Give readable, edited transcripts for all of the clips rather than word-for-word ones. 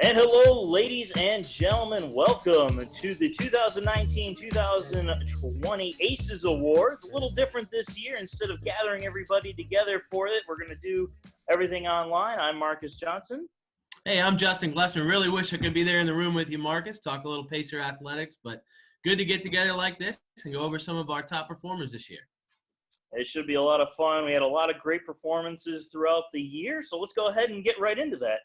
And hello, ladies and gentlemen. Welcome to the 2019-2020 ACES Awards. A little different this year. Instead of gathering everybody together for it, we're going to do everything online. I'm Marcus Johnson. Hey, I'm Justin Glessman. Really wish I could be there in the room with you, Marcus, talk a little Pacer athletics, but good to get together like this and go over some of our top performers this year. It should be a lot of fun. We had a lot of great performances throughout the year, so let's go ahead and get right into that.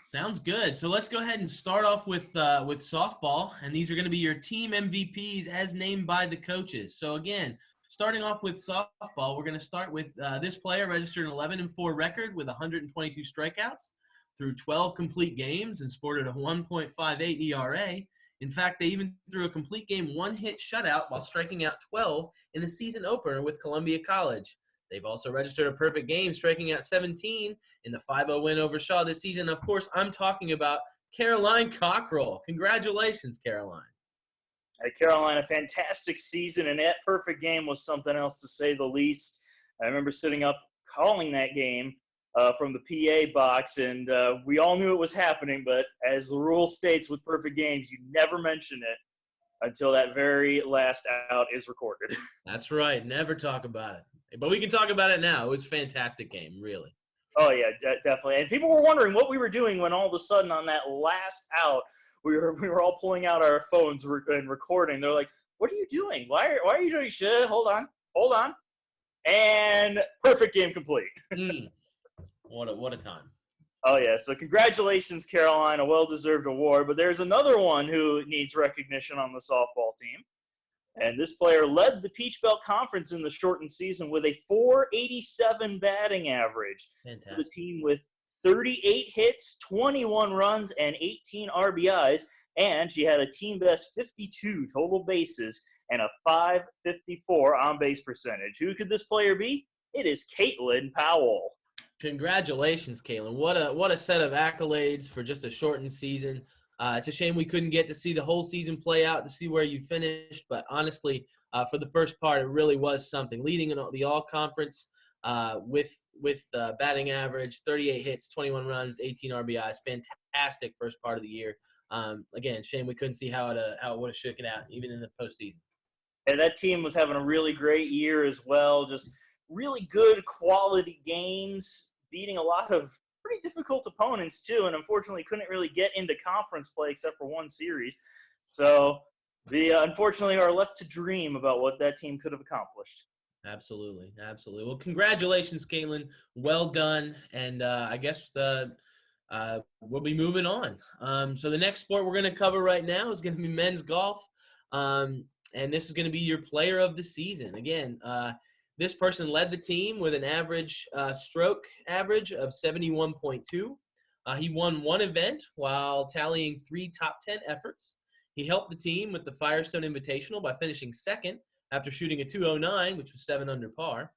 Sounds good. So let's go ahead and start off with softball, and these are going to be your team MVPs as named by the coaches. So again, starting off with softball, we're going to start with this player registered an 11-4 record with 122 strikeouts through 12 complete games and sported a 1.58 ERA. In fact, they even threw a complete game one-hit shutout while striking out 12 in the season opener with Columbia College. They've also registered a perfect game, striking out 17 in the 5-0 win over Shaw this season. Of course, I'm talking about Caroline Cockrell. Congratulations, Caroline. Caroline, a fantastic season, and that perfect game was something else to say the least. I remember sitting up calling that game from the PA box, and we all knew it was happening, but as the rule states with perfect games, you never mention it until that very last out is recorded. That's right. Never talk about it. But we can talk about it now. It was a fantastic game, really. Oh, yeah, definitely. And people were wondering what we were doing when all of a sudden on that last out, we were all pulling out our phones and recording. They're like, what are you doing? Why are you doing shit? Hold on. And perfect game complete. What a time. Oh, yeah. So congratulations, Caroline, a well-deserved award. But there's another one who needs recognition on the softball team. And this player led the Peach Belt Conference in the shortened season with a .487 batting average. Fantastic. The team with 38 hits, 21 runs, and 18 RBIs. And she had a team-best 52 total bases and a .554 on-base percentage. Who could this player be? It is KATELYN Powell. Congratulations, Kaylin. What a set of accolades for just a shortened season. It's a shame we couldn't get to see the whole season play out to see where you finished, but honestly, for the first part, it really was something. Leading in the all-conference with batting average, 38 hits, 21 runs, 18 RBIs. Fantastic first part of the year. Again, shame we couldn't see how it would have shook it out, even in the postseason. And that team was having a really great year as well. Just really good quality games, beating a lot of pretty difficult opponents too, and unfortunately couldn't really get into conference play except for one series. So we unfortunately are left to dream about what that team could have accomplished. Absolutely. Well, congratulations, Caitlin. Well done, and I guess we'll be moving on. So the next sport we're going to cover right now is going to be men's golf, and this is going to be your player of the season. Again, this person led the team with an average stroke average of 71.2. He won one event while tallying 3 top 10 efforts. He helped the team with the Firestone Invitational by finishing second after shooting a .209, which was 7 under par.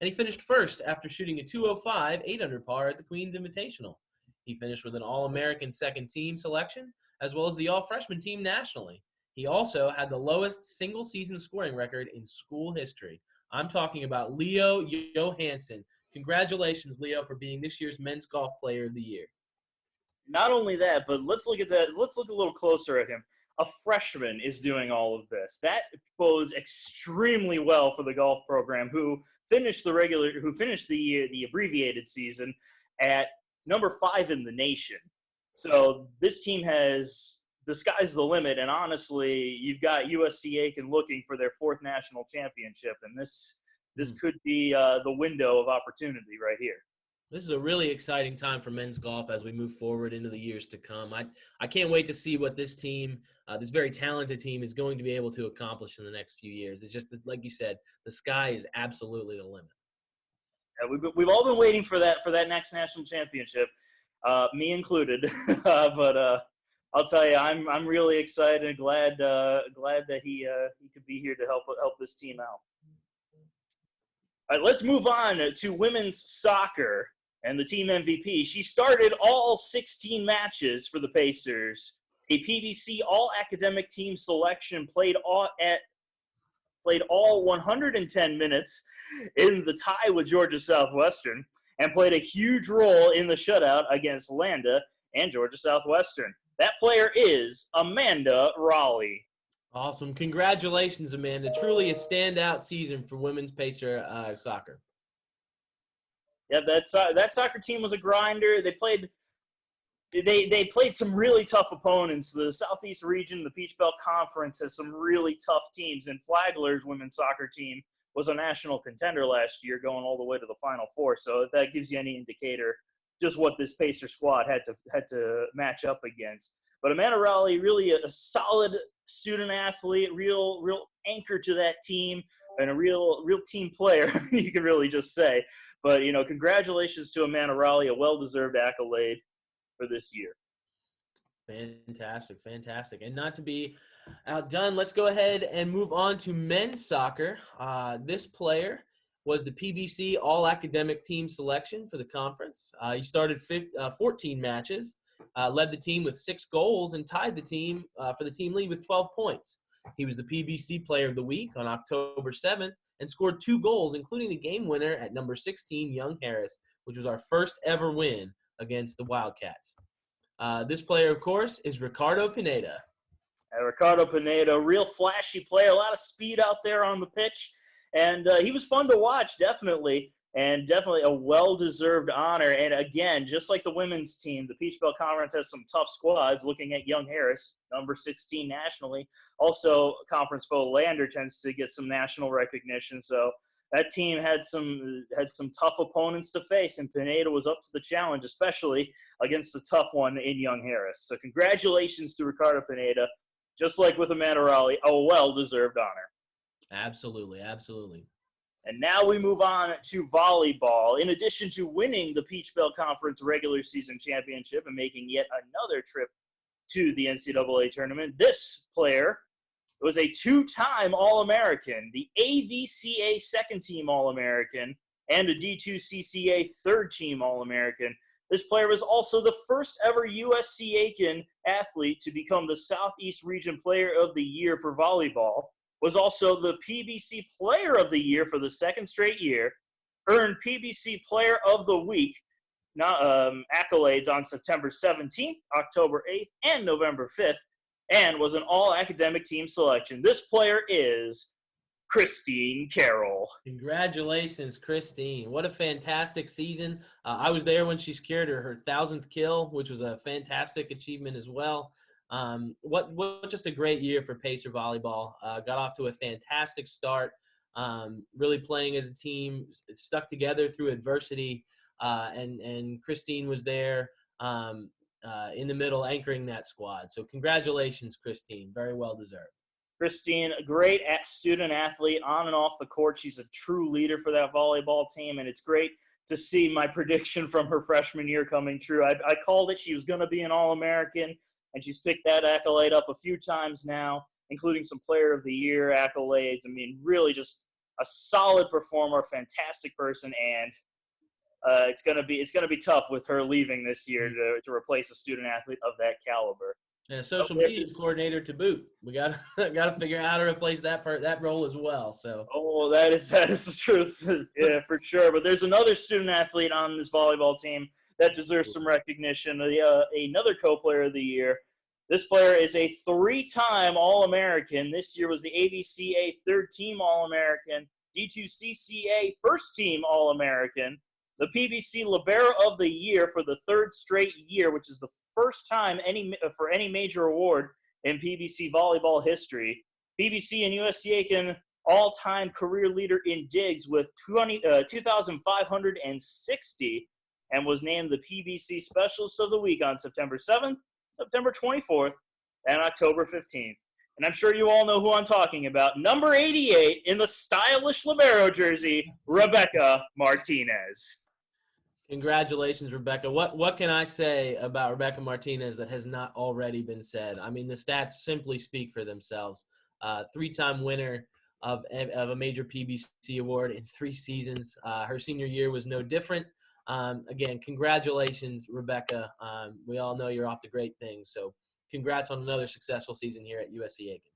And he finished first after shooting a .205, 8 under par at the Queen's Invitational. He finished with an All-American second team selection, as well as the All-Freshman team nationally. He also had the lowest single-season scoring record in school history. I'm talking about Leo Johansson. Congratulations, Leo, for being this year's Men's Golf Player of the Year. Not only that, but let's look a little closer at him. A freshman is doing all of this. That bodes extremely well for the golf program, who finished the abbreviated season at number 5 in the nation. So this team has the sky's the limit, and honestly, you've got USC Aiken looking for their 4th national championship, and this could be the window of opportunity right here. This is a really exciting time for men's golf as we move forward into the years to come. I can't wait to see what this team, this very talented team, is going to be able to accomplish in the next few years. It's just, like you said, the sky is absolutely the limit. Yeah, we've all been waiting for that next national championship, me included, but I'll tell you, I'm really excited and glad that he could be here to help this team out. All right, let's move on to women's soccer and the team MVP. She started all 16 matches for the Pacers. A PBC All-Academic Team selection, played all 110 minutes in the tie with Georgia Southwestern, and played a huge role in the shutout against Landa and Georgia Southwestern. That player is Amanda Raleigh. Awesome. Congratulations, Amanda. Truly a standout season for women's Pacer soccer. Yeah, that soccer team was a grinder. They played some really tough opponents. The Southeast region, the Peach Belt Conference, has some really tough teams, and Flagler's women's soccer team was a national contender last year, going all the way to the Final Four. So if that gives you any indicator just what this Pacer squad had to match up against. But Amanda Raleigh, really a solid student athlete, real anchor to that team, and a real team player, you can really just say. But, congratulations to Amanda Raleigh, a well-deserved accolade for this year. Fantastic. And not to be outdone, let's go ahead and move on to men's soccer. This player was the PBC All-Academic Team Selection for the conference. He started 14 matches, led the team with 6 goals, and tied the team for the team lead with 12 points. He was the PBC Player of the Week on October 7th and scored 2 goals, including the game winner at number 16, Young Harris, which was our first ever win against the Wildcats. This player, of course, is Ricardo Pineda. Ricardo Pineda, real flashy player, a lot of speed out there on the pitch. And he was fun to watch, definitely, and definitely a well-deserved honor. And again, just like the women's team, the Peach Belt Conference has some tough squads. Looking at Young Harris, number 16 nationally. Also, conference foe Lander tends to get some national recognition. So that team had some tough opponents to face, and Pineda was up to the challenge, especially against a tough one in Young Harris. So congratulations to Ricardo Pineda, just like with Amanda Raleigh, a well-deserved honor. Absolutely. And now we move on to volleyball. In addition to winning the Peach Belt Conference regular season championship and making yet another trip to the NCAA tournament, this player was a 2-time All-American, the AVCA second-team All-American, and a D2CCA third-team All-American. This player was also the first ever USC Aiken athlete to become the Southeast Region Player of the Year for volleyball, was also the PBC Player of the Year for the second straight year, earned PBC Player of the Week accolades on September 17th, October 8th, and November 5th, and was an all-academic team selection. This player is Christine Carroll. Congratulations, Christine. What a fantastic season. I was there when she secured her 1,000th kill, which was a fantastic achievement as well. What just a great year for Pacer volleyball. Got off to a fantastic start, really playing as a team, stuck together through adversity, and Christine was there in the middle anchoring that squad. So congratulations, Christine. Very well deserved. Christine, a great student athlete on and off the court. She's a true leader for that volleyball team, and it's great to see my prediction from her freshman year coming true. I called it. She was going to be an All-American, and she's picked that accolade up a few times now, including some Player of the Year accolades. I mean, really just a solid performer, fantastic person, and it's gonna be tough with her leaving this year to replace a student athlete of that caliber. And a social media coordinator to boot. We got to figure out how to replace that role as well. So. Oh, that is the truth, yeah, for sure. But there's another student athlete on this volleyball team that deserves some recognition. Another co-player of the year. This player is a 3-time All-American. This year was the AVCA third-team All-American, D2CCA first-team All-American, the PBC Libero of the Year for the third straight year, which is the first time for any major award in PBC volleyball history. PBC and USC Aiken all-time career leader in digs with 2,560, and was named the PBC Specialist of the Week on September 7th, September 24th, and October 15th. And I'm sure you all know who I'm talking about. Number 88 in the stylish Libero jersey, Rebecca Martinez. Congratulations, Rebecca. What can I say about Rebecca Martinez that has not already been said? I mean, the stats simply speak for themselves. 3-time winner of a major PBC award in 3 seasons. Her senior year was no different. Again, congratulations, Rebecca. We all know you're off to great things. So congrats on another successful season here at USC Aiken.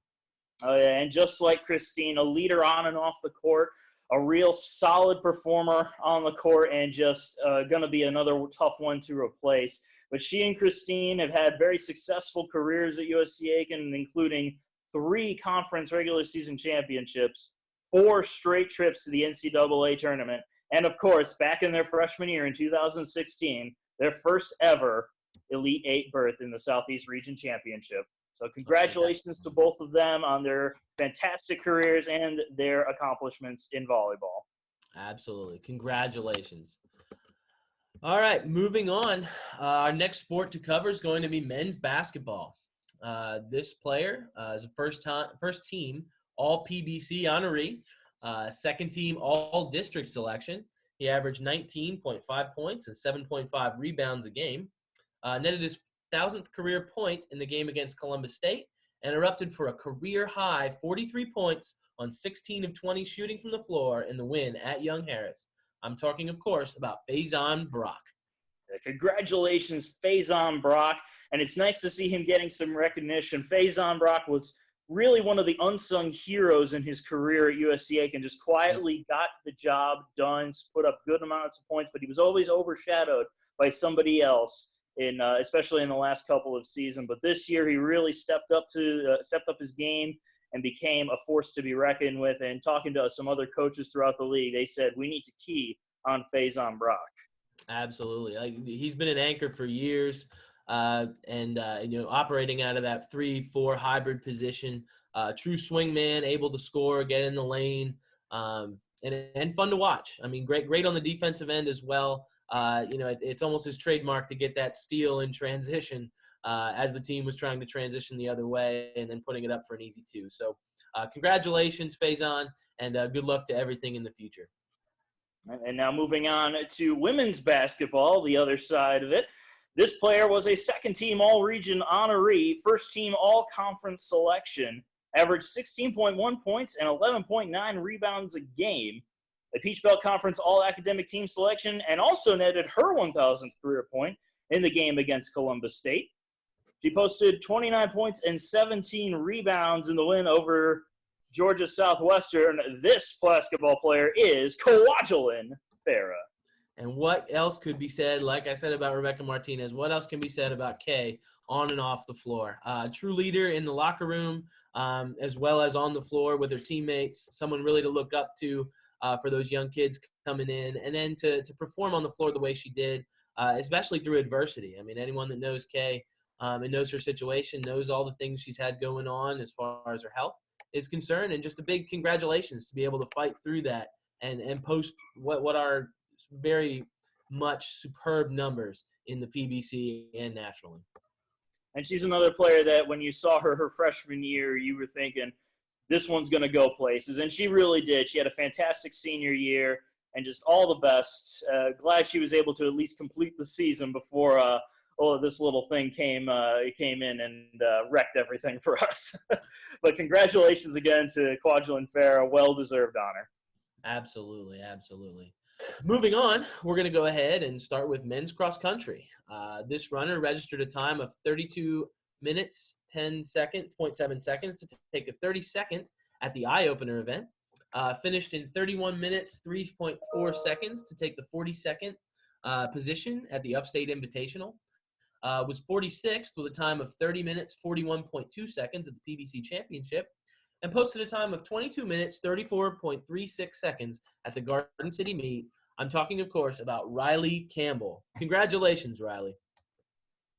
Oh, yeah, and just like Christine, a leader on and off the court, a real solid performer on the court and just going to be another tough one to replace. But she and Christine have had very successful careers at USC Aiken, including 3 conference regular season championships, 4 straight trips to the NCAA tournament, and, of course, back in their freshman year in 2016, their first ever Elite Eight berth in the Southeast Region Championship. So congratulations to both of them on their fantastic careers and their accomplishments in volleyball. Absolutely. Congratulations. All right, moving on. Our next sport to cover is going to be men's basketball. This player is a first team All-PBC honoree, second team All-District selection. He averaged 19.5 points and 7.5 rebounds a game, netted his 1,000th career point in the game against Columbus State, and erupted for a career-high 43 points on 16 of 20 shooting from the floor in the win at Young Harris. I'm talking, of course, about FAISON Brock. Congratulations, FAISON Brock, and it's nice to see him getting some recognition. FAISON Brock was really one of the unsung heroes in his career at USC Aiken, just quietly got the job done, put up good amounts of points, but he was always overshadowed by somebody else, especially in the last couple of seasons. But this year, he really stepped up his game and became a force to be reckoned with. And talking to some other coaches throughout the league, they said we need to key on FAISON Brock. Absolutely, he's been an anchor for years, and operating out of that 3-4 hybrid position. True swingman, able to score, get in the lane, and fun to watch. I mean, great on the defensive end as well. It's almost his trademark to get that steal in transition as the team was trying to transition the other way and then putting it up for an easy 2. So congratulations, FAISON, and good luck to everything in the future. And now moving on to women's basketball, the other side of it. This player was a second-team All-Region honoree, first-team All-Conference selection, averaged 16.1 points and 11.9 rebounds a game, a Peach Belt Conference All-Academic Team selection, and also netted her 1,000th career point in the game against Columbus State. She posted 29 points and 17 rebounds in the win over Georgia Southwestern. This basketball player is KATELYN Farah. And what else could be said, like I said about Rebecca Martinez, what else can be said about Kay on and off the floor? True leader in the locker room, as well as on the floor with her teammates, someone really to look up to for those young kids coming in, and then to perform on the floor the way she did, especially through adversity. I mean, anyone that knows Kay and knows her situation knows all the things she's had going on as far as her health is concerned, and just a big congratulations to be able to fight through that and post what are very much superb numbers in the PBC and nationally. And she's another player that when you saw her freshman year, you were thinking, this one's going to go places. And she really did. She had a fantastic senior year and just all the best. Glad she was able to at least complete the season before this little thing came in and wrecked everything for us. But congratulations again to KATELYN Farah. Well-deserved honor. Absolutely, absolutely. Moving on, we're going to go ahead and start with men's cross country. This runner registered a time of 32 minutes, 10 seconds, 0.7 seconds to take a 32nd at the eye-opener event. Finished in 31 minutes, 3.4 seconds to take the 42nd position at the Upstate Invitational. Was 46th with a time of 30 minutes, 41.2 seconds at the PBC Championship, and posted a time of 22 minutes, 34.36 seconds at the Garden City meet. I'm talking, of course, about Riley Campbell. Congratulations, Riley.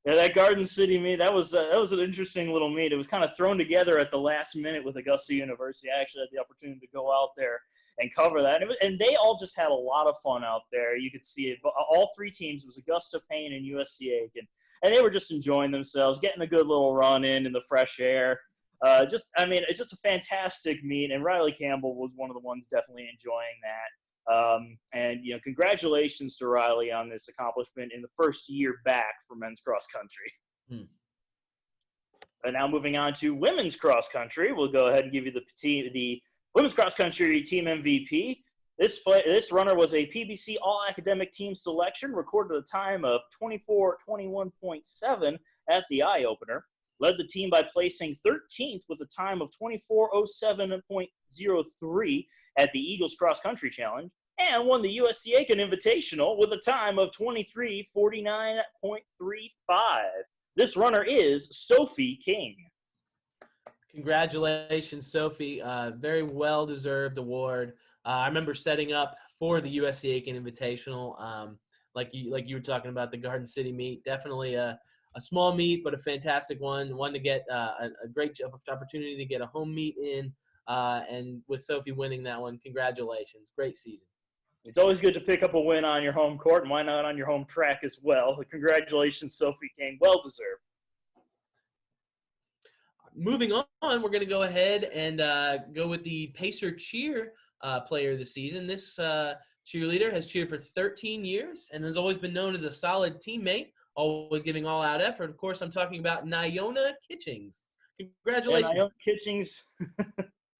Yeah, that Garden City meet, that was an interesting little meet. It was kind of thrown together at the last minute with Augusta University. I actually had the opportunity to go out there and cover that. And they all just had a lot of fun out there. You could see it. All 3 teams, it was Augusta, Payne, and USC Aiken. And they were just enjoying themselves, getting a good little run in the fresh air. It's just a fantastic meet, and Riley Campbell was one of the ones definitely enjoying that. Congratulations to Riley on this accomplishment in the first year back for men's cross country. And now moving on to women's cross country, we'll go ahead and give you the women's cross country team MVP. This runner was a PBC All-Academic Team selection, recorded a time of 24:21.7 at the eye-opener. led the team by placing 13th with a time of 24:07.03 at the Eagles Cross Country Challenge, and won the USC Aiken Invitational with a time of 23:49.35. This runner is Sophie King. Congratulations, Sophie. Very well-deserved award. I remember setting up for the USC Aiken Invitational, like you were talking about the Garden City meet. Definitely a small meet, but a fantastic one. One to get a great opportunity to get a home meet in, and with Sophie winning that one, congratulations. Great season. It's always good to pick up a win on your home court, and why not on your home track as well. Congratulations, Sophie King. Well-deserved. Moving on, we're going to go ahead and go with the Pacer Cheer player of the season. This cheerleader has cheered for 13 years and has always been known as a solid teammate, always giving all-out effort. Of course, I'm talking about Nyona Kitchings. Congratulations. Yeah, Nyona Kitchings,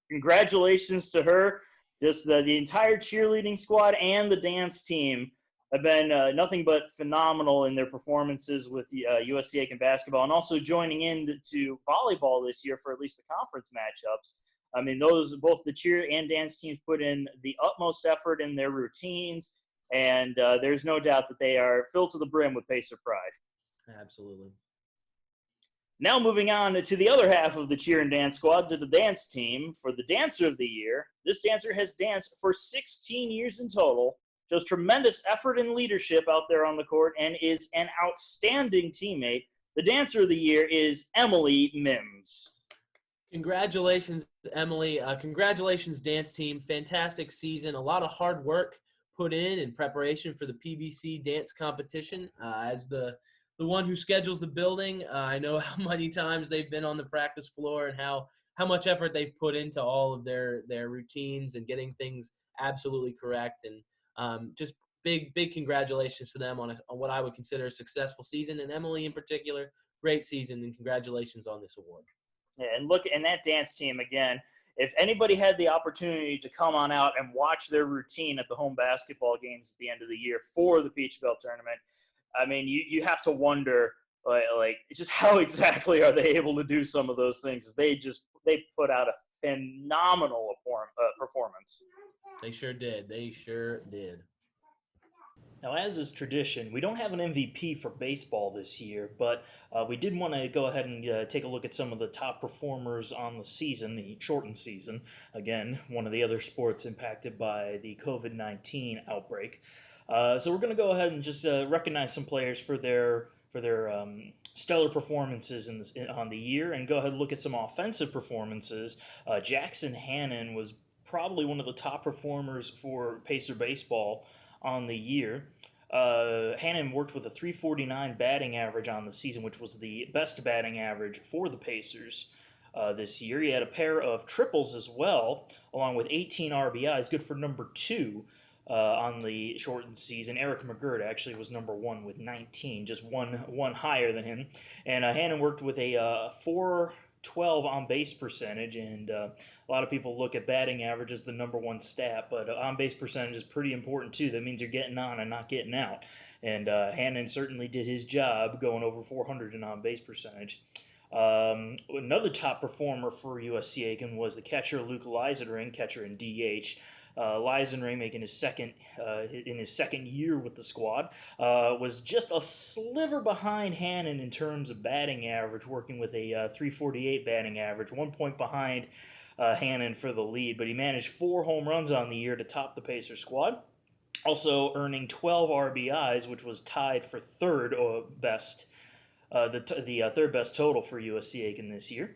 congratulations to her. Just the entire cheerleading squad and the dance team have been nothing but phenomenal in their performances with USC Aiken basketball, and also joining in to volleyball this year for at least the conference matchups. I mean, both the cheer and dance teams put in the utmost effort in their routines, and there's no doubt that they are filled to the brim with Pacer pride. Absolutely. Now moving on to the other half of the cheer and dance squad, to the dance team. For the dancer of the year, this dancer has danced for 16 years in total, shows tremendous effort and leadership out there on the court, and is an outstanding teammate. The dancer of the year is Emily Mims. Congratulations, Emily. Congratulations, dance team. Fantastic season. A lot of hard work put in preparation for the PBC dance competition. As the one who schedules the building, I know how many times they've been on the practice floor and how much effort they've put into all of their routines and getting things absolutely correct. And just big congratulations to them on what I would consider a successful season. And Emily in particular, great season, and congratulations on this award. Yeah, and look, and that dance team, again, if anybody had the opportunity to come on out and watch their routine at the home basketball games at the end of the year for the Peach Belt tournament, I mean, you have to wonder, like just how exactly are they able to do some of those things? They put out a phenomenal performance. They sure did. They sure did. Now, as is tradition, we don't have an MVP for baseball this year, but we did want to go ahead and take a look at some of the top performers on the season, the shortened season. Again, one of the other sports impacted by the COVID-19 outbreak. So we're going to go ahead and just recognize some players for their stellar performances on the year, and go ahead and look at some offensive performances. Jackson Hannon was probably one of the top performers for Pacer baseball on the year. Hannon worked with a .349 batting average on the season, which was the best batting average for the Pacers this year. He had a pair of triples as well, along with 18 RBIs, good for number 2 on the shortened season. Eric McGirt actually was number 1 with 19, just one higher than him. And Hannon worked with a .412 on base percentage, and a lot of people look at batting average as the number 1 stat, but on base percentage is pretty important too. That means you're getting on and not getting out, and Hannon certainly did his job, going over 400 in on base percentage. Another top performer for USC Aiken was the catcher Luke Leisenring, catcher in DH. Leisenring, making his second year with the squad, was just a sliver behind Hannon in terms of batting average, working with a .348 batting average, 1 point behind Hannon for the lead, but he managed 4 home runs on the year to top the Pacer squad, also earning 12 RBIs, which was tied for third best, the third best total for USC Aiken this year.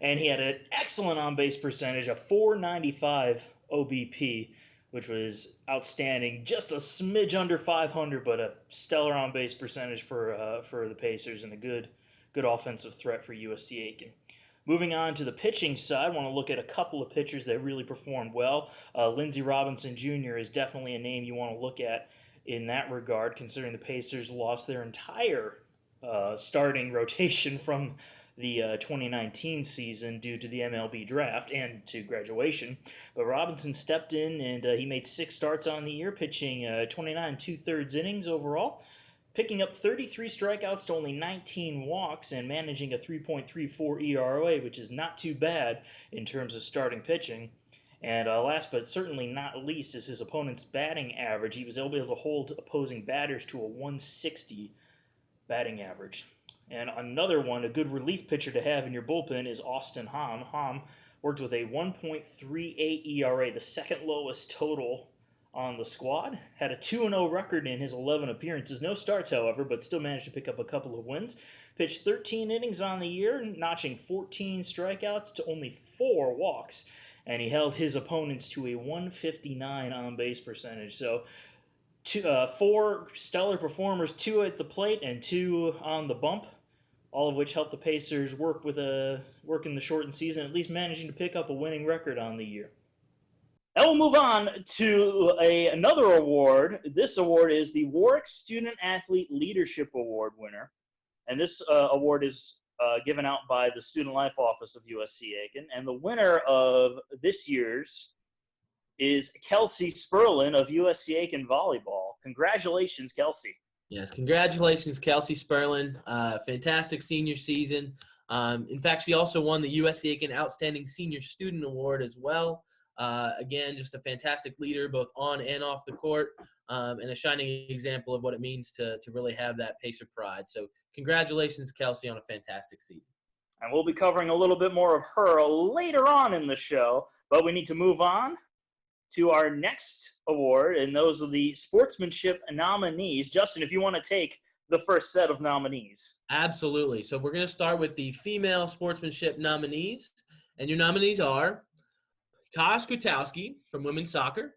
And he had an excellent on-base percentage, a .495 OBP, which was outstanding. Just a smidge under 500, but a stellar on-base percentage for the Pacers, and a good offensive threat for USC Aiken. Moving on to the pitching side, I want to look at a couple of pitchers that really performed well. Lindsey Robinson Jr. is definitely a name you want to look at in that regard, considering the Pacers lost their entire starting rotation from the 2019 season due to the MLB draft and to graduation. But Robinson stepped in, and he made 6 starts on the year, pitching 29 2/3 innings overall. picking up 33 strikeouts to only 19 walks and managing a 3.34 ERA, which is not too bad in terms of starting pitching. And last but certainly not least is his opponent's batting average. He was able to hold opposing batters to a 160 batting average. And another one, a good relief pitcher to have in your bullpen, is Austin Hom. Hom worked with a 1.38 ERA, the second lowest total on the squad. Had a 2-0 record in his 11 appearances. No starts, however, but still managed to pick up a couple of wins. Pitched 13 innings on the year, notching 14 strikeouts to only 4 walks. And he held his opponents to a 159 on-base percentage. So 4 stellar performers, 2 at the plate and 2 on the bump, all of which helped the Pacers work in the shortened season, at least managing to pick up a winning record on the year. Now we'll move on to another award. This award is the Warwick Student Athlete Leadership Award winner. And this award is given out by the Student Life Office of USC Aiken. And the winner of this year's is Kelsey Sperlin of USC Aiken Volleyball. Congratulations, Kelsey. Yes, congratulations, Kelsey Sperlin. Fantastic senior season. In fact, she also won the USC Aiken Outstanding Senior Student Award as well. Again, just a fantastic leader both on and off the court, and a shining example of what it means to really have that Pacer pride. So congratulations, Kelsey, on a fantastic season. And we'll be covering a little bit more of her later on in the show, but we need to move on to our next award, and those are the sportsmanship nominees. Justin, if you want to take the first set of nominees. Absolutely. So we're going to start with the female sportsmanship nominees, and your nominees are Tosh Kwiatkowski from women's soccer.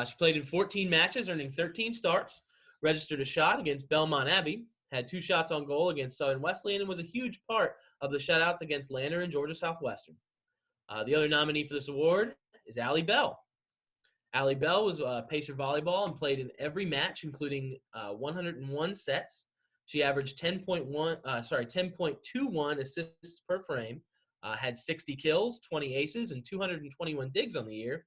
She played in 14 matches, earning 13 starts, registered a shot against Belmont Abbey, had 2 shots on goal against Southern Wesleyan, and was a huge part of the shutouts against Lander and Georgia Southwestern. The other nominee for this award is Allie Bell. Allie Bell was Pacer volleyball and played in every match, including 101 sets. She averaged 10.21 assists per frame, had 60 kills, 20 aces, and 221 digs on the year,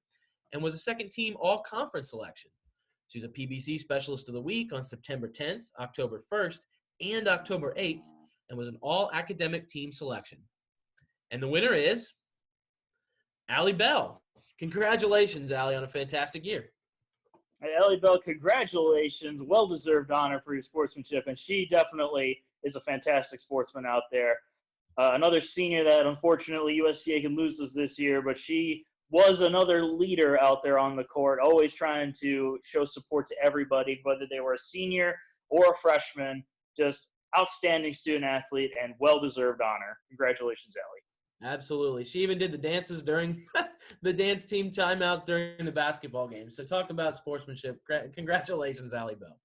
and was a second-team all-conference selection. She was a PBC Specialist of the Week on September 10th, October 1st, and October 8th, and was an all-academic team selection. And the winner is Allie Bell. Congratulations, Allie, on a fantastic year. Hey, Allie Bell, congratulations. Well-deserved honor for your sportsmanship, and she definitely is a fantastic sportsman out there. Another senior that, unfortunately, USC Aiken loses this year, but she was another leader out there on the court, always trying to show support to everybody, whether they were a senior or a freshman. Just outstanding student athlete and well-deserved honor. Congratulations, Allie. Absolutely. She even did the dances during the dance team timeouts during the basketball game. So talk about sportsmanship. Congratulations, Allie Bell.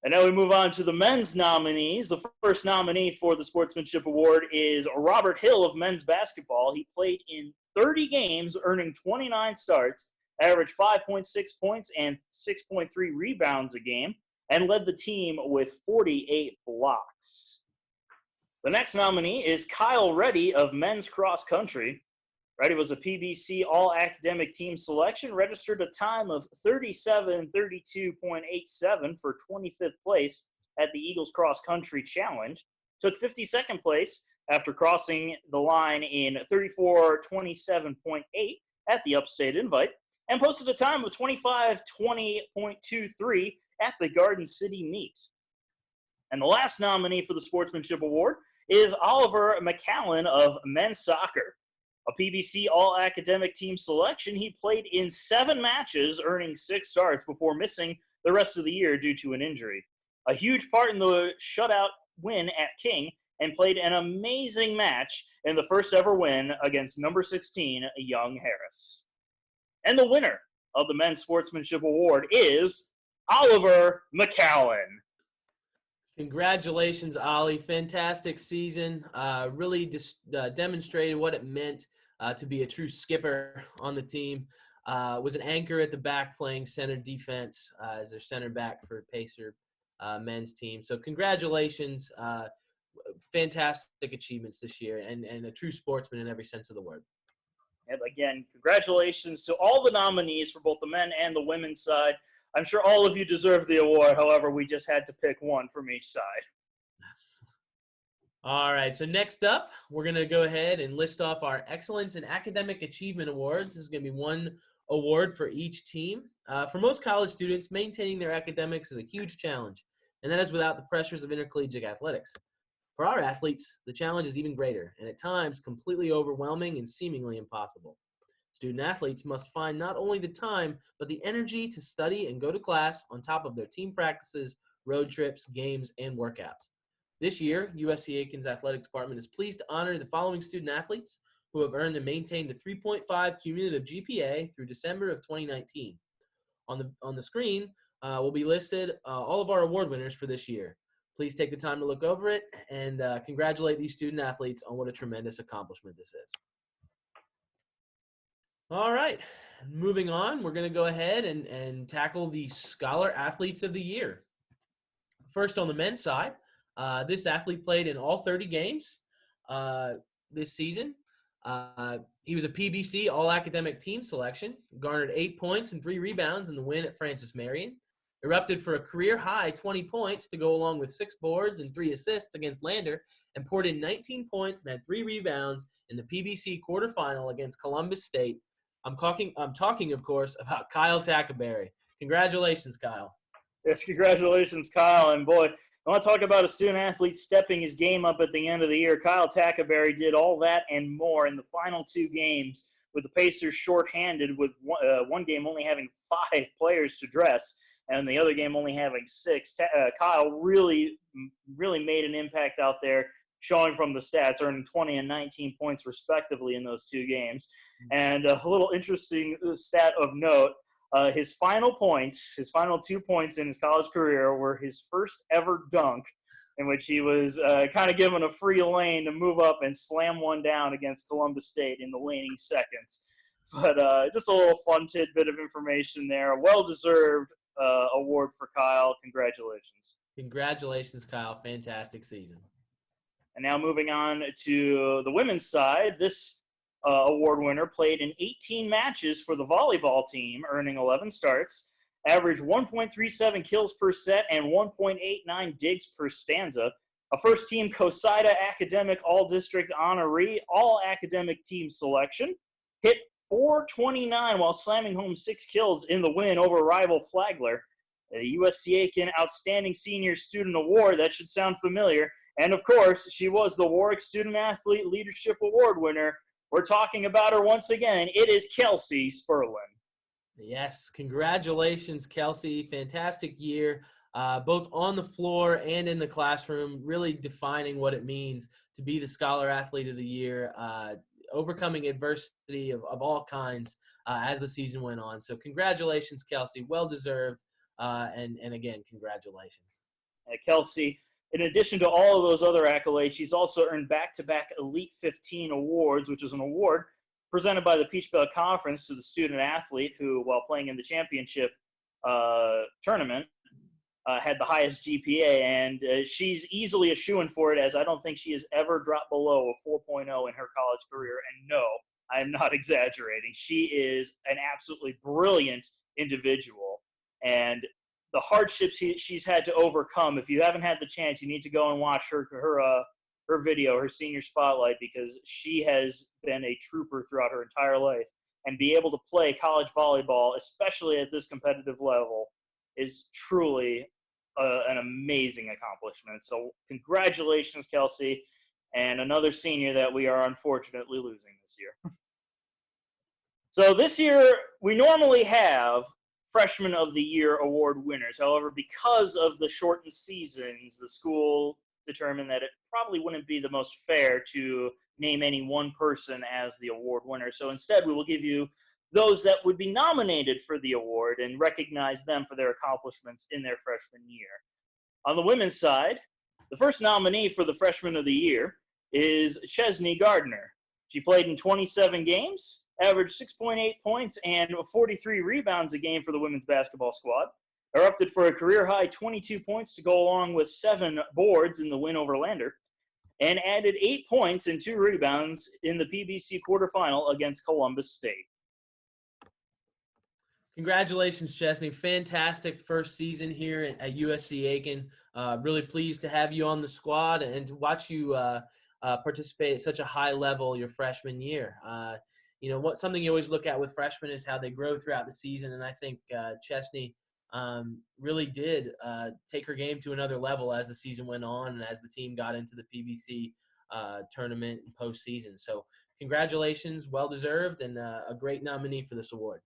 And now we move on to the men's nominees. The first nominee for the Sportsmanship Award is Robert Hill of men's basketball. He played in 30 games, earning 29 starts, averaged 5.6 points and 6.3 rebounds a game, and led the team with 48 blocks. The next nominee is Kyle Reddy of men's cross country. Reddy was a PBC all-academic team selection, registered a time of 37:32.87 for 25th place at the Eagles Cross Country Challenge, took 52nd place after crossing the line in 34:27.8 at the Upstate Invite, and posted a time of 25:20.23 at the Garden City Meet. And the last nominee for the Sportsmanship Award is Oliver McCallan of men's soccer. A PBC all-academic team selection, he played in 7 matches, earning 6 starts before missing the rest of the year due to an injury. A huge part in the shutout win at King, and played an amazing match in the first ever win against number 16, Young Harris. And the winner of the Men's Sportsmanship Award is Oliver McCallan. Congratulations, Ollie. Fantastic season. Really just demonstrated what it meant to be a true skipper on the team. Was an anchor at the back playing center defense as their center back for Pacer men's team. So congratulations. Fantastic achievements this year and a true sportsman in every sense of the word. And again, congratulations to all the nominees for both the men and the women's side. I'm sure all of you deserve the award. However, we just had to pick one from each side. All right, so next up, we're going to go ahead and list off our Excellence in Academic Achievement Awards. This is going to be one award for each team. For most college students, maintaining their academics is a huge challenge, and that is without the pressures of intercollegiate athletics. For our athletes, the challenge is even greater, and at times completely overwhelming and seemingly impossible. Student athletes must find not only the time, but the energy to study and go to class on top of their team practices, road trips, games, and workouts. This year, USC Aiken's athletic department is pleased to honor the following student athletes who have earned and maintained a 3.5 cumulative GPA through December of 2019. On the screen will be listed all of our award winners for this year. Please take the time to look over it and congratulate these student athletes on what a tremendous accomplishment this is. All right, moving on, we're going to go ahead and tackle the Scholar Athletes of the Year. First, on the men's side, this athlete played in all 30 games this season. He was a PBC All-Academic Team Selection, garnered 8 points and 3 rebounds in the win at Francis Marion, erupted for a career-high 20 points to go along with 6 boards and 3 assists against Lander, and poured in 19 points and had 3 rebounds in the PBC quarterfinal against Columbus State. I'm talking, of course, about Kyle Tackaberry. Congratulations, Kyle. Yes, congratulations, Kyle. And boy, I want to talk about a student athlete stepping his game up at the end of the year. Kyle Tackaberry did all that and more in the final 2 games with the Pacers shorthanded, with one game only having 5 players to dress and the other game only having 6. Kyle really made an impact out there, showing from the stats, earning 20 and 19 points respectively in those 2 games. And a little interesting stat of note, his final 2 points in his college career were his first ever dunk, in which he was kind of given a free lane to move up and slam one down against Columbus State in the waning seconds. But just a little fun tidbit of information there. Well-deserved award for Kyle. Congratulations. Congratulations, Kyle. Fantastic season. And now moving on to the women's side, this award winner played in 18 matches for the volleyball team, earning 11 starts, averaged 1.37 kills per set and 1.89 digs per stanza, a first-team COSIDA Academic All-District honoree, All-Academic Team Selection, hit .429 while slamming home 6 kills in the win over rival Flagler. The USC Aiken Outstanding Senior Student Award, that should sound familiar. And, of course, she was the Warwick Student Athlete Leadership Award winner. We're talking about her once again. It is Kelsey Sperlin. Yes, congratulations, Kelsey. Fantastic year, both on the floor and in the classroom, really defining what it means to be the Scholar Athlete of the Year, overcoming adversity of all kinds as the season went on. So congratulations, Kelsey. Well-deserved. And again, congratulations. Kelsey, in addition to all of those other accolades, she's also earned back-to-back Elite 15 awards, which is an award presented by the Peach Belt Conference to the student athlete who, while playing in the championship tournament, had the highest GPA. And she's easily a shoo-in for it, as I don't think she has ever dropped below a 4.0 in her college career. And no, I'm not exaggerating. She is an absolutely brilliant individual. And the hardships she's had to overcome, if you haven't had the chance, you need to go and watch her video, her senior spotlight, because she has been a trooper throughout her entire life. And be able to play college volleyball, especially at this competitive level, is truly an amazing accomplishment. So congratulations, Kelsey, and another senior that we are unfortunately losing this year. So this year, we normally have Freshman of the Year award winners. However, because of the shortened seasons, the school determined that it probably wouldn't be the most fair to name any one person as the award winner. So instead, we will give you those that would be nominated for the award and recognize them for their accomplishments in their freshman year. On the women's side, the first nominee for the Freshman of the Year is Chesney Gardner. She played in 27 games, averaged 6.8 points and 43 rebounds a game for the women's basketball squad, erupted for a career-high 22 points to go along with 7 boards in the win over Lander, and added 8 points and 2 rebounds in the PBC quarterfinal against Columbus State. Congratulations, Chesney. Fantastic first season here at USC Aiken. Really pleased to have you on the squad and to watch you participate at such a high level your freshman year. Something you always look at with freshmen is how they grow throughout the season, and I think Chesney really did take her game to another level as the season went on and as the team got into the PVC tournament and postseason. So congratulations, well-deserved, and a great nominee for this award.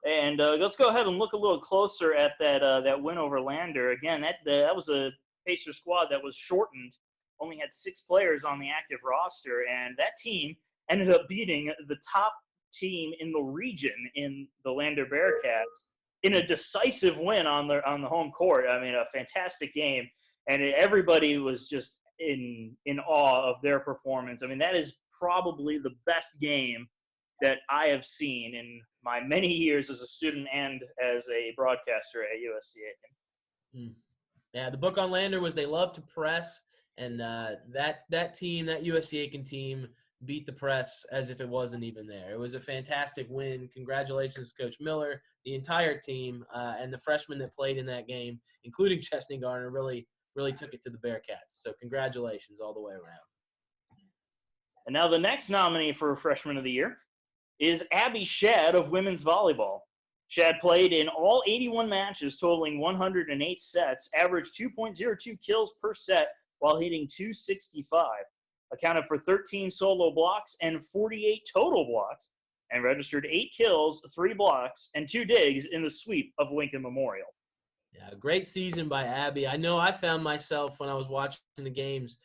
And let's go ahead and look a little closer at that win over Lander. Again, that was a Pacer squad that was shortened, only had 6 players on the active roster, and that team ended up beating the top team in the region in the Lander Bearcats in a decisive win on the home court. I mean, a fantastic game, and everybody was just in awe of their performance. I mean, that is probably the best game that I have seen in my many years as a student and as a broadcaster at USC Aiken. Yeah, the book on Lander was they love to press, and that team, that USC Aiken team, beat the press as if it wasn't even there. It was a fantastic win. Congratulations to Coach Miller, the entire team, and the freshmen that played in that game, including Chesney Garner, really took it to the Bearcats. So congratulations all the way around. And now the next nominee for Freshman of the Year is Abbey Shad of women's volleyball. Shad played in all 81 matches, totaling 108 sets, averaged 2.02 kills per set while hitting .265, accounted for 13 solo blocks and 48 total blocks, and registered 8 kills, 3 blocks, and 2 digs in the sweep of Lincoln Memorial. Yeah, great season by Abbey. I know I found myself when I was watching the games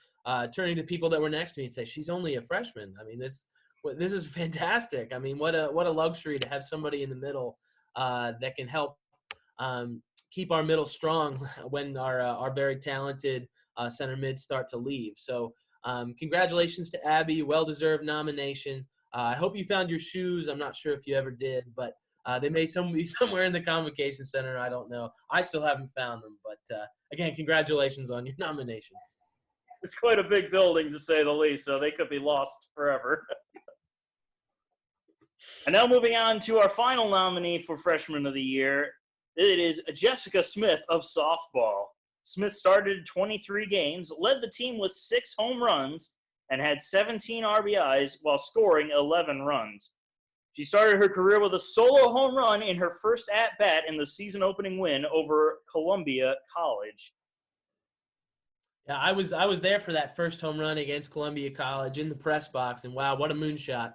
turning to people that were next to me and say, she's only a freshman. I mean, this is fantastic. I mean, what a luxury to have somebody in the middle that can help keep our middle strong when our very talented center mids start to leave. So congratulations to Abbey, well-deserved nomination. I hope you found your shoes. I'm not sure if you ever did, but they may be somewhere in the convocation center. I don't know. I still haven't found them, but again, congratulations on your nomination. It's quite a big building, to say the least, so they could be lost forever. And now moving on to our final nominee for Freshman of the Year, it is Jessica Smith of softball. Smith started 23 games, led the team with 6 home runs, and had 17 RBIs while scoring 11 runs. She started her career with a solo home run in her first at-bat in the season-opening win over Columbia College. Yeah, I was there for that first home run against Columbia College in the press box, and wow, what a moonshot!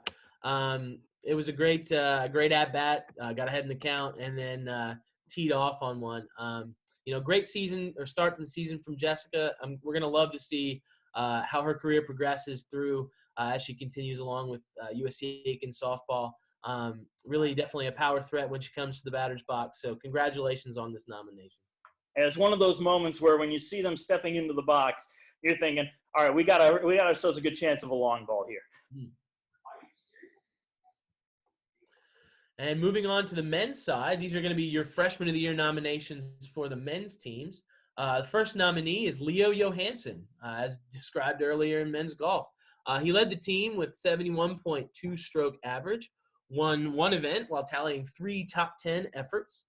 It was a great at-bat, got ahead in the count, and then teed off on one. Great season or start to the season from Jessica. We're going to love to see how her career progresses through as she continues along with USC Aiken softball. Really definitely a power threat when she comes to the batter's box. So congratulations on this nomination. And it's one of those moments where when you see them stepping into the box, you're thinking, all right, we got ourselves a good chance of a long ball here. And moving on to the men's side, these are going to be your Freshman of the Year nominations for the men's teams. The first nominee is Leo Johansson, as described earlier in men's golf. He led the team with 71.2 stroke average, won 1 event while tallying 3 top 10 efforts,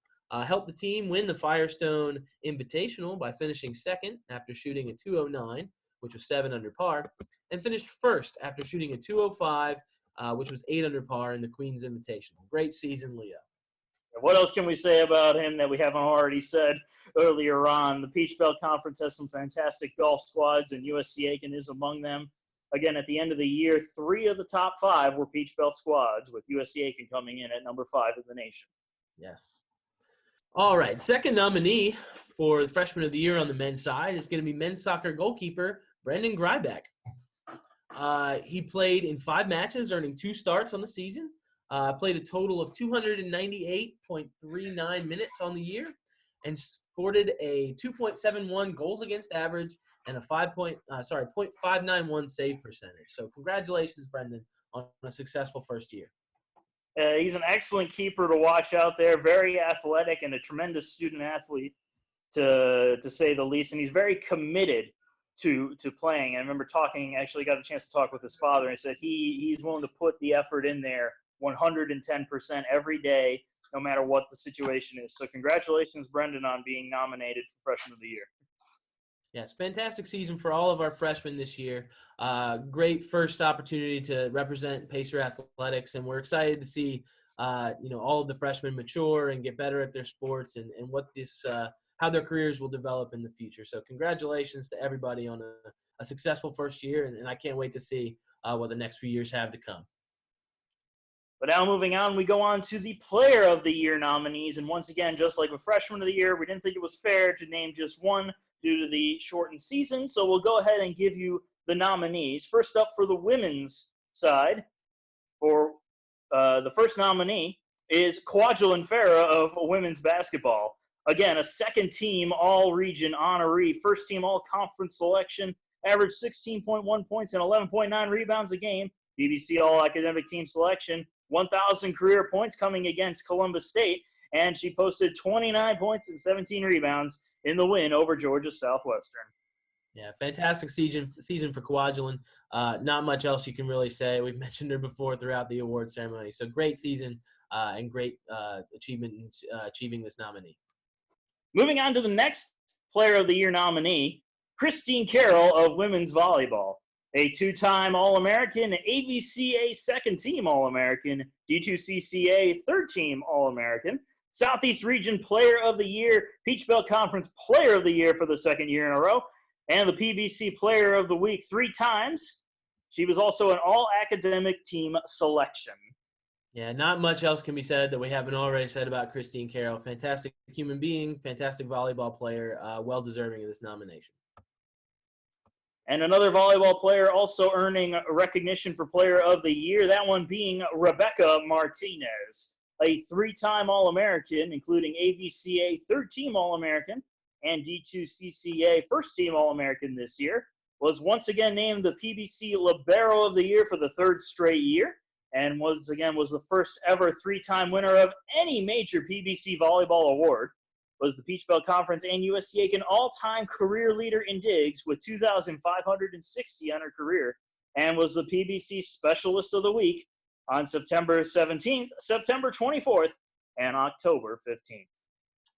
helped the team win the Firestone Invitational by finishing second after shooting a .209, which was 7 under par, and finished first after shooting a .205, which was 8 under par in the Queen's Invitational. Great season, Leo. What else can we say about him that we haven't already said earlier on? The Peach Belt Conference has some fantastic golf squads, and USC Aiken is among them. Again, at the end of the year, 3 of the top 5 were Peach Belt squads, with USC Aiken coming in at number 5 in the nation. Yes. All right, second nominee for the Freshman of the Year on the men's side is going to be men's soccer goalkeeper Brendan Grybeck. He played in 5 matches, earning 2 starts on the season. Played a total of 298.39 minutes on the year, and sported a 2.71 goals against average and a 0.591 save percentage. So congratulations, Brendan, on a successful first year. He's an excellent keeper to watch out there, very athletic and a tremendous student athlete, to say the least. And he's very committed to playing. I remember actually got a chance to talk with his father, and he said he's willing to put the effort in there 110% every day no matter what the situation is. So congratulations, Brendan, on being nominated for Freshman of the Year. Yes, fantastic season for all of our freshmen this year. Great first opportunity to represent Pacer Athletics, and we're excited to see all of the freshmen mature and get better at their sports and what this how their careers will develop in the future. So congratulations to everybody on a successful first year, and I can't wait to see what the next few years have to come. But now moving on, we go on to the Player of the Year nominees. And once again, just like with Freshman of the Year, we didn't think it was fair to name just one due to the shortened season. So we'll go ahead and give you the nominees. First up for the women's side, for the first nominee is KATELYN Farah of women's basketball. Again, a second-team all-region honoree, first-team all-conference selection, averaged 16.1 points and 11.9 rebounds a game, BBC All-Academic Team selection, 1,000 career points coming against Columbus State, and she posted 29 points and 17 rebounds in the win over Georgia Southwestern. Yeah, fantastic season for KATELYN. Not much else you can really say. We've mentioned her before throughout the award ceremony. So great season and great achievement in achieving this nominee. Moving on to the next Player of the Year nominee, Christine Carroll of women's volleyball. A two-time All-American, AVCA second-team All-American, D2CCA third-team All-American, Southeast Region Player of the Year, Peach Belt Conference Player of the Year for the second year in a row, and the PBC Player of the Week 3 times. She was also an all-academic team selection. Yeah, not much else can be said that we haven't already said about Christine Carroll. Fantastic human being, fantastic volleyball player, well-deserving of this nomination. And another volleyball player also earning recognition for Player of the Year, that one being Rebecca Martinez, a three-time All-American, including AVCA third-team All-American and D2CCA first-team All-American this year, was once again named the PBC Libero of the Year for the third straight year, and was the first ever three-time winner of any major PBC volleyball award. Was the Peach Belt Conference and USC Aiken all-time career leader in digs with 2,560 on her career, and was the PBC Specialist of the Week on September 17th, September 24th, and October 15th.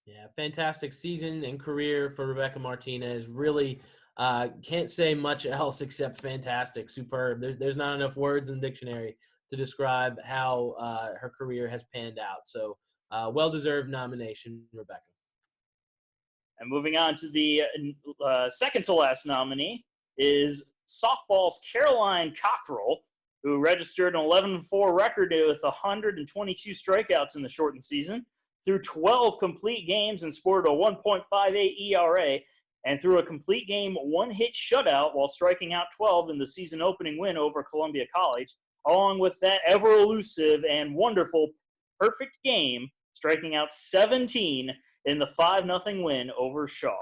Yeah, fantastic season and career for Rebecca Martinez. Really can't say much else except fantastic, superb. There's not enough words in the dictionary to describe how her career has panned out. So well-deserved nomination, Rebecca. And moving on to the second to last nominee is softball's Caroline Cockrell, who registered an 11-4 record with 122 strikeouts in the shortened season, through 12 complete games and sported a 1.58 ERA, and through a complete game one-hit shutout while striking out 12 in the season opening win over Columbia College, along with that ever-elusive and wonderful perfect game, striking out 17 in the 5-0 win over Shaw.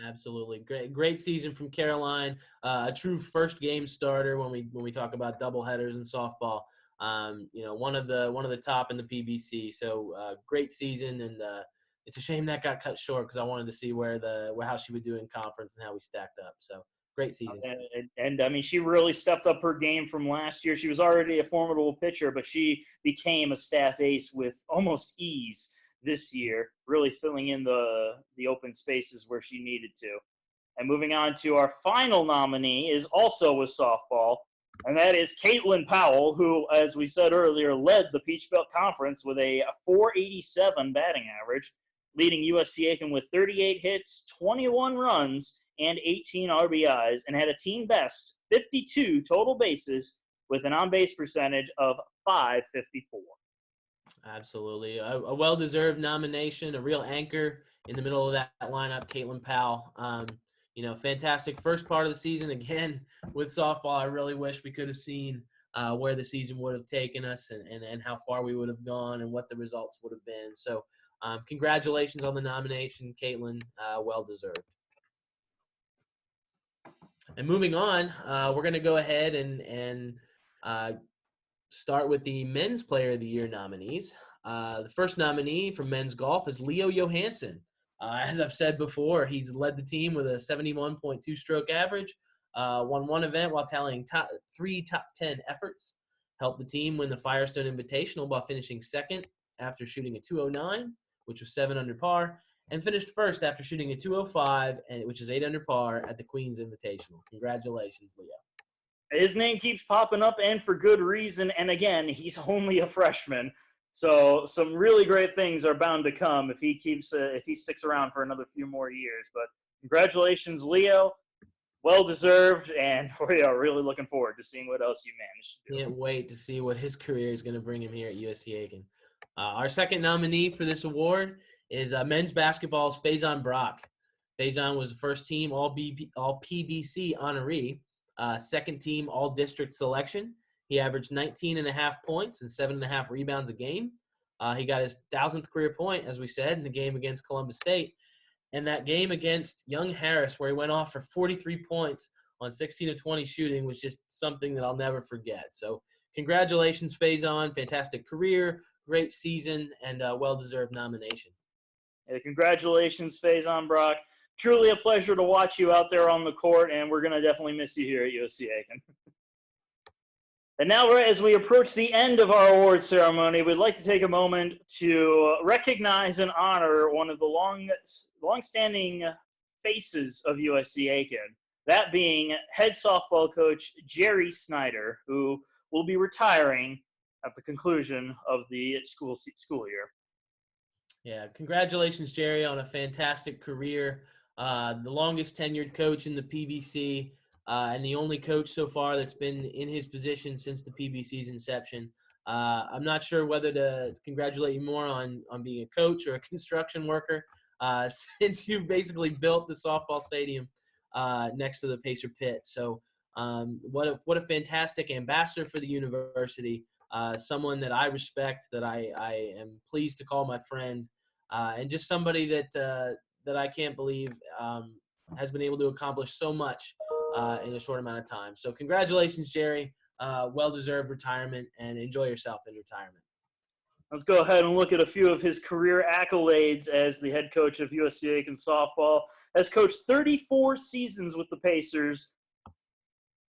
Absolutely. Great season from Caroline. A true first game starter when we talk about doubleheaders in softball. One of the top in the PBC. So great season, and it's a shame that got cut short because I wanted to see how she would do in conference and how we stacked up. So great season. And I mean, she really stepped up her game from last year. She was already a formidable pitcher, but she became a staff ace with almost ease this year, really filling in the open spaces where she needed to. And moving on to our final nominee is also with softball, and that is KATELYN Powell, who, as we said earlier, led the Peach Belt Conference with a .487 batting average, leading USC Aiken with 38 hits, 21 runs, and 18 RBIs, and had a team best 52 total bases with an on-base percentage of .554. Absolutely. A well-deserved nomination, a real anchor in the middle of that lineup, KATELYN Powell. Fantastic first part of the season. Again, with softball, I really wish we could have seen where the season would have taken us and how far we would have gone and what the results would have been. So congratulations on the nomination, KATELYN. Well-deserved. And moving on, we're going to go ahead and start with the Men's Player of the Year nominees. The first nominee for men's golf is Leo Johansson. As I've said before, he's led the team with a 71.2 stroke average, won one event while tallying three top 10 efforts, helped the team win the Firestone Invitational by finishing second, after shooting a 209, which was 7 under par, and finished first after shooting a 205, which is 8 under par at the Queen's Invitational. Congratulations, Leo. His name keeps popping up, and for good reason. And again, he's only a freshman, so some really great things are bound to come if he sticks around for another few more years. But congratulations, Leo. Well deserved, and we are really looking forward to seeing what else you managed to do. Can't wait to see what his career is going to bring him here at USC Aiken. Our second nominee for this award is men's basketball's FAISON Brock. FAISON was the first team all PBC honoree, second team all district selection. He averaged 19.5 points and 7.5 rebounds a game. He got his 1,000th career point, as we said, in the game against Columbus State. And that game against Young Harris, where he went off for 43 points on 16 of 20 shooting, was just something that I'll never forget. So congratulations, FAISON. Fantastic career, great season, and well-deserved nomination. Yeah, congratulations, FAISON Brock. Truly a pleasure to watch you out there on the court, and we're going to definitely miss you here at USC Aiken. And now, as we approach the end of our awards ceremony, we'd like to take a moment to recognize and honor one of the long-standing faces of USC Aiken, that being head softball coach Jerry SNYDER, who will be retiring at the conclusion of the school year. Yeah, congratulations, Jerry, on a fantastic career. The longest tenured coach in the PBC. And the only coach so far that's been in his position since the PBC's inception. I'm not sure whether to congratulate you more on being a coach or a construction worker, since you basically built the softball stadium next to the Pacer pit. So what a fantastic ambassador for the university, someone that I respect, that I am pleased to call my friend, and just somebody that I can't believe has been able to accomplish so much in a short amount of time. So congratulations, Jerry. Well-deserved retirement, and enjoy yourself in retirement. Let's go ahead and look at a few of his career accolades as the head coach of USC Aiken softball. Has coached 34 seasons with the Pacers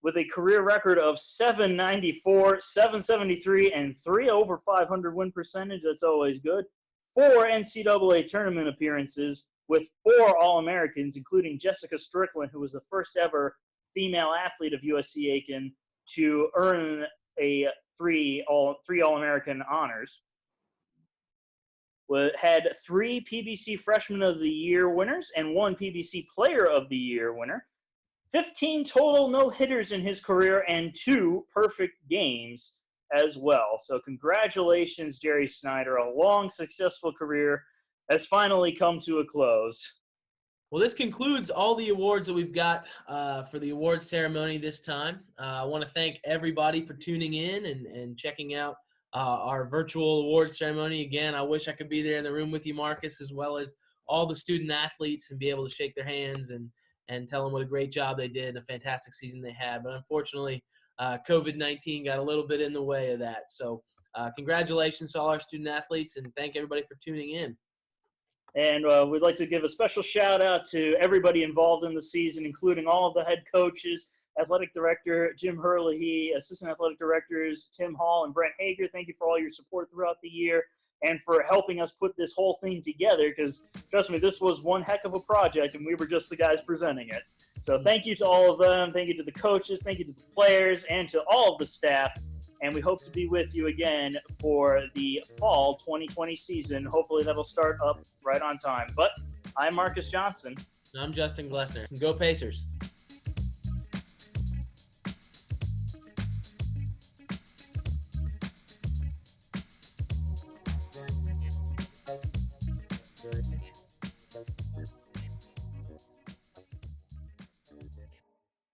with a career record of 794, 773, and 3 over 500 win percentage. That's always good. 4 NCAA tournament appearances with 4 All-Americans, including Jessica Strickland, who was the first ever female athlete of USC Aiken to earn a 3 All-American honors. Had 3 PBC Freshman of the Year winners and 1 PBC Player of the Year winner. 15 total no-hitters in his career and 2 perfect games as well. So congratulations, Jerry SNYDER. A long, successful career has finally come to a close. Well, this concludes all the awards that we've got for the awards ceremony this time. I want to thank everybody for tuning in and checking out our virtual awards ceremony. Again, I wish I could be there in the room with you, Marcus, as well as all the student athletes, and be able to shake their hands and tell them what a great job they did and a fantastic season they had. But unfortunately, COVID-19 got a little bit in the way of that. So congratulations to all our student athletes, and thank everybody for tuning in. And we'd like to give a special shout out to everybody involved in the season, including all of the head coaches, athletic director Jim Herlihy, assistant athletic directors Tim Hall and Brent Hager. Thank you for all your support throughout the year and for helping us put this whole thing together, because trust me, this was one heck of a project and we were just the guys presenting it. So thank you to all of them. Thank you to the coaches. Thank you to the players and to all of the staff. And we hope to be with you again for the fall 2020 season. Hopefully that'll start up right on time. But I'm Marcus Johnson. I'm Justin Glessner. Go Pacers.